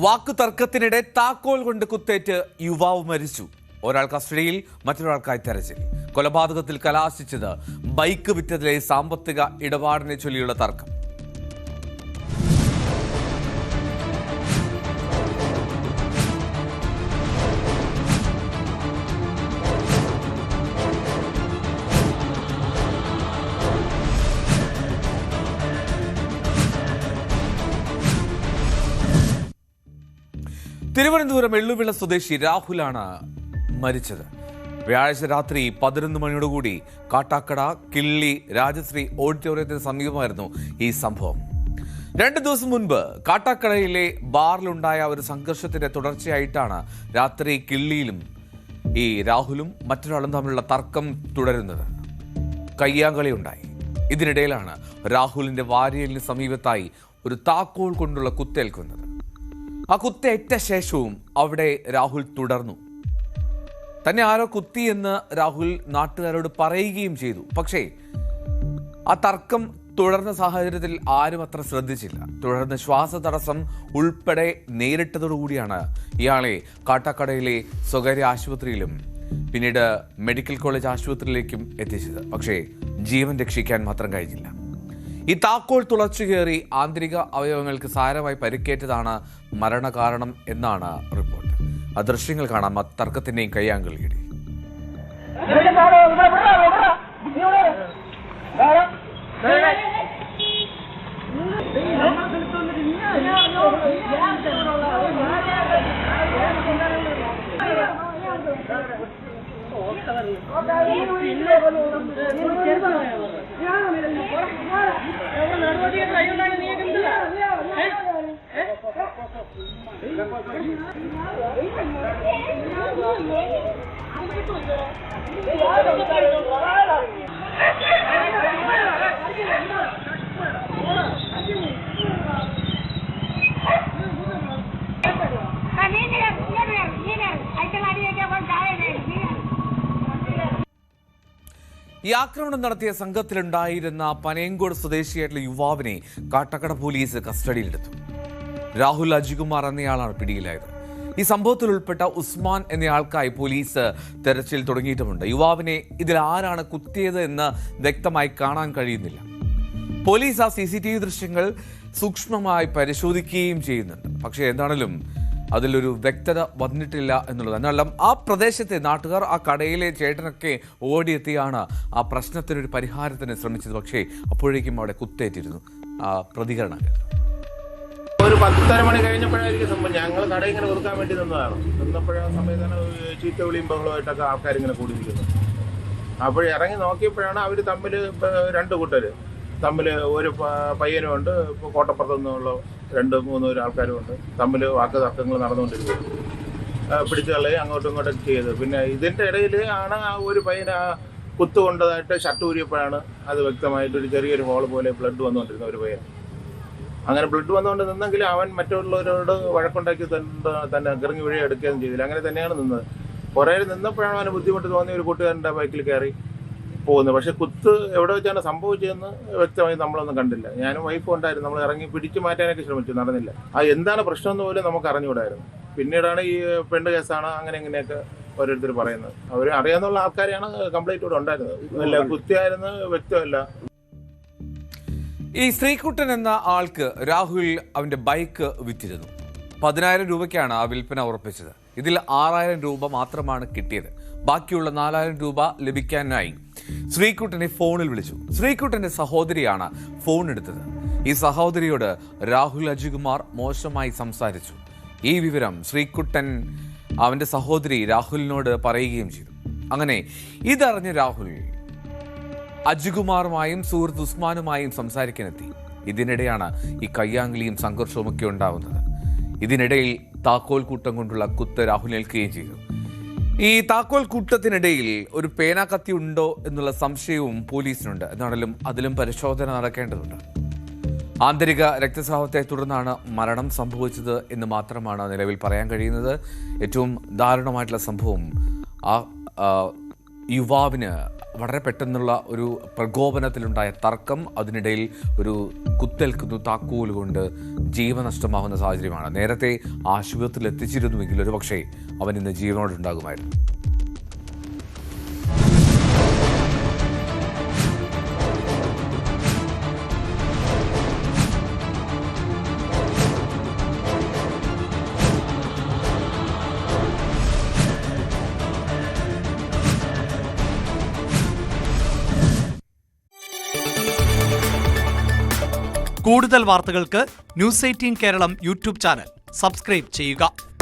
വാക്കുതർക്കത്തിനിടെ താക്കോൽ കൊണ്ട് കുത്തേറ്റ് യുവാവ് മരിച്ചു. ഒരാൾ കസ്റ്റഡിയിൽ, മറ്റൊരാൾക്കായി തെരച്ചിൽ. കൊലപാതകത്തിൽ കലാശിച്ചത് ബൈക്ക് വിറ്റതിലെ സാമ്പത്തിക ഇടപാടിനെ ചൊല്ലിയുള്ള തർക്കം. തിരുവനന്തപുരം എള്ളുവിള സ്വദേശി രാഹുലാണ് മരിച്ചത്. വ്യാഴാഴ്ച രാത്രി 11 മണിയോടുകൂടി കാട്ടാക്കട കിള്ളി രാജശ്രീ ഓഡിറ്റോറിയത്തിന് സമീപമായിരുന്നു ഈ സംഭവം. 2 ദിവസം മുൻപ് കാട്ടാക്കടയിലെ ബാറിലുണ്ടായ ഒരു സംഘർഷത്തിന്റെ തുടർച്ചയായിട്ടാണ് രാത്രി കിള്ളിയിലും ഈ രാഹുലും മറ്റൊരാളും തമ്മിലുള്ള തർക്കം തുടരുന്നത്. കയ്യാങ്കളി ഉണ്ടായി. ഇതിനിടയിലാണ് രാഹുലിന്റെ വാരിയലിന് സമീപത്തായി ഒരു താക്കോൽ കൊണ്ടുള്ള കുത്തേൽക്കുന്നത്. ആ കുത്തേറ്റ ശേഷവും അവിടെ രാഹുൽ തുടർന്നു. തന്നെ ആരോ കുത്തിയെന്ന് രാഹുൽ നാട്ടുകാരോട് പറയുകയും ചെയ്തു. പക്ഷേ ആ തർക്കം തുടർന്ന സാഹചര്യത്തിൽ ആരും അത്ര ശ്രദ്ധിച്ചില്ല. തുടർന്ന് ശ്വാസതടസ്സം ഉൾപ്പെടെ നേരിട്ടതോടുകൂടിയാണ് ഇയാളെ കാട്ടാക്കടയിലെ സ്വകാര്യ ആശുപത്രിയിലും പിന്നീട് മെഡിക്കൽ കോളേജ് ആശുപത്രിയിലേക്കും എത്തിച്ചത്. പക്ഷേ ജീവൻ രക്ഷിക്കാൻ മാത്രം കഴിഞ്ഞില്ല. ഈ താക്കോൽ തുളച്ചു കയറി ആന്തരിക അവയവങ്ങൾക്ക് സാരമായി പരിക്കേറ്റതാണ് മരണകാരണം എന്നാണ് റിപ്പോർട്ട്. ആ ദൃശ്യങ്ങൾ കാണാം തർക്കത്തിന്റെയും കയ്യാങ്കളിയുടെ. ഈ ആക്രമണം നടത്തിയ സംഘത്തിലുണ്ടായിരുന്ന പനയങ്കോട് സ്വദേശിയായിട്ടുള്ള യുവാവിനെ കാട്ടാക്കട പോലീസ് കസ്റ്റഡിയിലെടുത്തു. രാഹുൽ അജികുമാർ എന്നയാളാണ് പിടിയിലായത്. ഈ സംഭവത്തിൽ ഉൾപ്പെട്ട ഉസ്മാൻ എന്നയാൾക്കായി പോലീസ് തെരച്ചിൽ തുടങ്ങിയിട്ടുമുണ്ട്. യുവാവിനെ ഇതിൽ ആരാണ് കുത്തിയത് എന്ന് വ്യക്തമായി കാണാൻ കഴിയുന്നില്ല. പോലീസ് ആ CCTV ദൃശ്യങ്ങൾ സൂക്ഷ്മമായി പരിശോധിക്കുകയും ചെയ്യുന്നുണ്ട്. പക്ഷേ എന്താണെങ്കിലും അതിലൊരു വ്യക്തത വന്നിട്ടില്ല എന്നുള്ളത്. എന്നാലും ആ പ്രദേശത്തെ നാട്ടുകാർ, ആ കടയിലെ ചേട്ടനൊക്കെ ഓടിയെത്തിയാണ് ആ പ്രശ്നത്തിനൊരു പരിഹാരത്തിന് ശ്രമിച്ചത്. പക്ഷേ അപ്പോഴേക്കും അവിടെ കുത്തേറ്റിരുന്നു. ആ പ്രതികരണങ്ങൾ ഒരു 10:30 മണി കഴിഞ്ഞപ്പോഴായിരിക്കും സംഭവം. ഞങ്ങൾ കട ഇങ്ങനെ വെറുക്കാൻ വേണ്ടി നിന്നതാണ്. നിന്നപ്പോഴാ സമയത്താണ് ചീത്തവിളിയും ബഹളമായിട്ടൊക്കെ ആൾക്കാരിങ്ങനെ കൂടിയിരിക്കുന്നത്. അപ്പോൾ ഇറങ്ങി നോക്കിയപ്പോഴാണ് അവർ തമ്മിൽ 2 കൂട്ടർ തമ്മിൽ, ഒരു പയ്യനുമുണ്ട്, കോട്ടപ്പുറത്തു നിന്നുള്ള 2-3 ആൾക്കാരും ഉണ്ട്. തമ്മിൽ വാക്ക് തർക്കങ്ങൾ നടന്നുകൊണ്ടിരിക്കുന്നത്. പിടിച്ചു കളയുകയും അങ്ങോട്ടും ഇങ്ങോട്ടും ചെയ്ത്. പിന്നെ ഇതിൻ്റെ ഇടയിൽ ആണ് ആ ഒരു പയ്യന് ആ കുത്തു കൊണ്ടതായിട്ട് ഷർട്ട് ഊരിയപ്പോഴാണ് അത് വ്യക്തമായിട്ടൊരു ചെറിയൊരു ഹോൾ പോലെ ബ്ലഡ് വന്നുകൊണ്ടിരുന്ന ഒരു പയ്യൻ. അങ്ങനെ ബ്ലഡ് വന്നുകൊണ്ട് നിന്നെങ്കിൽ അവൻ മറ്റുള്ളവരോട് വഴക്കുണ്ടാക്കി തന്നെ ഇറങ്ങി വഴി എടുക്കുകയും ചെയ്തില്ല. അങ്ങനെ തന്നെയാണ് നിന്നത്. കുറേ നിന്നപ്പോഴാണ് അവന് ബുദ്ധിമുട്ട് തോന്നിയ ഒരു കൂട്ടുകാരൻ്റെ ബൈക്കിൽ കയറി പോകുന്നത്. പക്ഷെ കുത്ത് എവിടെ വെച്ചാണ് സംഭവിച്ചതെന്ന് വ്യക്തമായി നമ്മളൊന്നും കണ്ടില്ല. ഞാനും വൈഫും ഉണ്ടായിരുന്നു. നമ്മൾ ഇറങ്ങി പിടിച്ചു മാറ്റാനൊക്കെ ശ്രമിച്ചു, നടന്നില്ല. ആ എന്താണ് പ്രശ്നമെന്ന് പോലും നമുക്ക് അറിഞ്ഞുകൂടായിരുന്നു. പിന്നീടാണ് ഈ പെണ്ണ് കേസാണ് അങ്ങനെ ഇങ്ങനെയൊക്കെ ഓരോരുത്തർ പറയുന്നത്. അവർ അറിയാവുന്ന ആൾക്കാരെയാണ് കംപ്ലൈന്റ് ഇവിടെ ഉണ്ടായിരുന്നത്. അല്ല കുത്തിയായിരുന്നു വ്യക്തമല്ല. ഈ ശ്രീകുട്ടൻ എന്ന ആൾക്ക് രാഹുൽ അവന്റെ ബൈക്ക് വിറ്റിരുന്നു. 10,000 രൂപയ്ക്കാണ് ആ വിൽപ്പന ഉറപ്പിച്ചത്. ഇതിൽ 6,000 രൂപ മാത്രമാണ് കിട്ടിയത്. ബാക്കിയുള്ള 4,000 രൂപ ലഭിക്കാനായി ശ്രീകുട്ടനെ ഫോണിൽ വിളിച്ചു. ശ്രീകുട്ടന്റെ സഹോദരിയാണ് ഫോൺ എടുത്തത്. ഈ സഹോദരിയോട് രാഹുൽ അജികുമാർ മോശമായി സംസാരിച്ചു. ഈ വിവരം ശ്രീകുട്ടൻ അവന്റെ സഹോദരി രാഹുലിനോട് പറയുകയും ചെയ്തു. അങ്ങനെ ഇതറിഞ്ഞ രാഹുൽ അജികുമാറുമായും സുഹൃത്ത് ഉസ്മാനുമായും സംസാരിക്കാനെത്തി. ഇതിനിടെയാണ് ഈ കയ്യാങ്കളിയും സംഘർഷവും ഒക്കെ ഉണ്ടാവുന്നത്. ഇതിനിടയിൽ താക്കോൽ കൂട്ടം കൊണ്ടുള്ള കുത്ത് രാഹുൽ ഏൽക്കുകയും ചെയ്തു. ഈ താക്കോൽ കൂട്ടത്തിനിടയിൽ ഒരു പേനാക്കത്തി ഉണ്ടോ എന്നുള്ള സംശയവും പോലീസിനുണ്ട്. എന്നാണെങ്കിലും അതിലും പരിശോധന നടക്കേണ്ടതുണ്ട്. ആന്തരിക രക്തസ്രാവത്തെ തുടർന്നാണ് മരണം സംഭവിച്ചത് എന്ന് മാത്രമാണ് നിലവിൽ പറയാൻ കഴിയുന്നത്. ഏറ്റവും ദാരുണമായിട്ടുള്ള സംഭവം ആ യുവാവിന് വളരെ പെട്ടെന്നുള്ള ഒരു പ്രകോപനത്തിലുണ്ടായ തർക്കം, അതിനിടയിൽ ഒരു കുത്തേൽക്കുന്നു, താക്കോൽ കൊണ്ട് ജീവനഷ്ടമാകുന്ന സാഹചര്യമാണ്. നേരത്തെ ആശുപത്രിയിൽ എത്തിച്ചിരുന്നുവെങ്കിൽ ഒരു പക്ഷേ അവൻ ഇന്ന് ജീവനോടുണ്ടാകുമായിരുന്നു. കൂടുതൽ വാർത്തകൾക്ക് news 18 Keralam YouTube channel subscribe ചെയ്യുക.